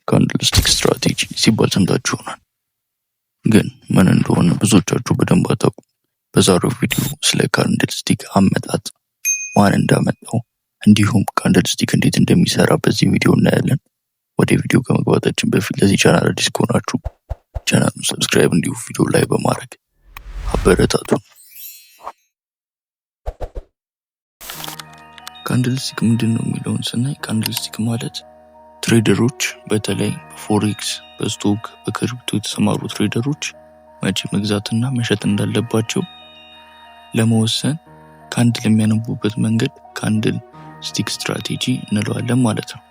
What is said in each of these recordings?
ካንድልስቲክ ስትራቴጂ ሲባል ሰምታችሁ ይሆናል። ግን ምን እንደሆነ ብዙዎቻችሁ በደንብ አታውቁም። በዛሬው ቪዲዮ ስለ ካንድልስቲክ አመጣጥ፣ ማን እንዳመጣው እንዲሁም ካንድልስቲክ እንዴት እንደሚሰራ በዚህ ቪዲዮ እናያለን። ወደ ቪዲዮ ከመግባታችን በፊት ለዚህ ቻናል አዲስ ከሆናችሁ ቻናሉን ሰብስክራይብ እንዲሁም ቪዲዮ ላይ በማድረግ አበረታቱን። ካንድልስቲክ ምንድነው የሚለውን ስናይ ካንድልስቲክ ማለት ትሬደሮች በተለይ በፎሬክስ፣ በስቶክ፣ በክሪፕቶ የተሰማሩ ትሬደሮች መቼ መግዛትና መሸጥ እንዳለባቸው ለመወሰን ካንድል የሚያነቡበት መንገድ ካንድልስቲክ ስትራቴጂ እንለዋለን ማለት ነው።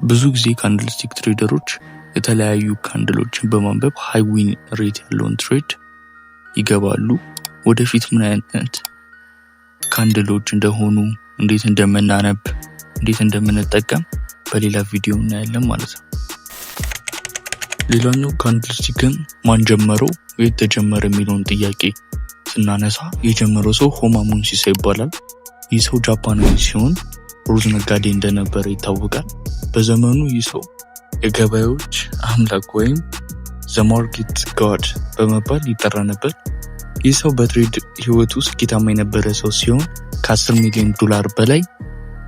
ብዙ ጊዜ ካንድልስቲክ ትሬደሮች የተለያዩ ካንድሎችን በማንበብ ሃይ ዊን ሬት ያለውን ትሬድ ይገባሉ። ወደፊት ምን አይነት ካንድሎች እንደሆኑ፣ እንዴት እንደምናነብ፣ እንዴት እንደምንጠቀም በሌላ ቪዲዮ እናያለን ማለት ነው። ሌላኛው ካንድልስቲክን ማን ጀመረው፣ የት ተጀመረ የሚለውን ጥያቄ ስናነሳ የጀመረው ሰው ሆማሙን ሲሳ ይባላል። ይህ ሰው ጃፓናዊ ሲሆን ሩዝ ነጋዴ እንደነበረ ይታወቃል። በዘመኑ ይህ ሰው የገበያዎች አምላክ ወይም ዘ ማርኬት ጋድ በመባል ይጠራ ነበር። ይህ ሰው በትሬድ ህይወቱ ስኬታማ የነበረ ሰው ሲሆን ከ10 ሚሊዮን ዶላር በላይ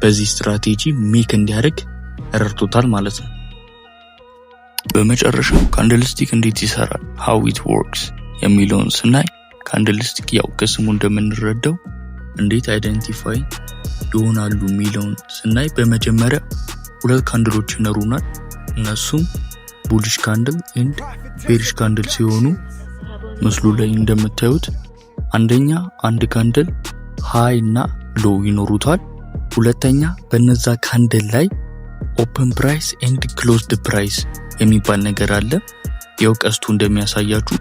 በዚህ ስትራቴጂ ሜክ እንዲያደርግ ረድቶታል ማለት ነው። በመጨረሻው ካንድልስቲክ እንዴት ይሰራል፣ how it works የሚለውን ስናይ ካንድልስቲክ ያው ከስሙ እንደምንረዳው እንዴት አይደንቲፋይ ይሆናሉ የሚለውን ስናይ በመጀመሪያ ሁለት ካንድሎች ይኖሩናል። እነሱም ቡሊሽ ካንድል ኤንድ ቤሪሽ ካንድል ሲሆኑ ምስሉ ላይ እንደምታዩት አንደኛ አንድ ካንድል ሃይ እና ሎ ይኖሩታል። ሁለተኛ በነዛ ካንድል ላይ ኦፕን ፕራይስ ኤንድ ክሎዝድ ፕራይስ የሚባል ነገር አለ፣ ያው ቀስቱ እንደሚያሳያችሁ።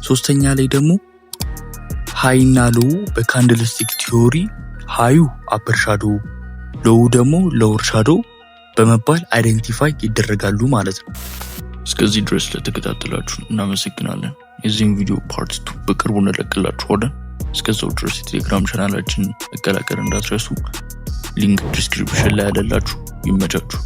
ሶስተኛ ላይ ደግሞ ሃይ እና ሎ በካንድልስቲክ ቲዮሪ ሃዩ አፐር ሻዶ፣ ሎው ደግሞ ሎወር ሻዶ በመባል አይደንቲፋይ ይደረጋሉ ማለት ነው። እስከዚህ ድረስ ለተከታተላችሁ እናመሰግናለን። የዚህን ቪዲዮ ፓርት 2 በቅርቡ እንለቅላችኋለን። እስከዛው ድረስ የቴሌግራም ቻናላችን መቀላቀል እንዳትረሱ። ሊንክ ዲስክሪፕሽን ላይ ያለላችሁ። ይመቻችሁ።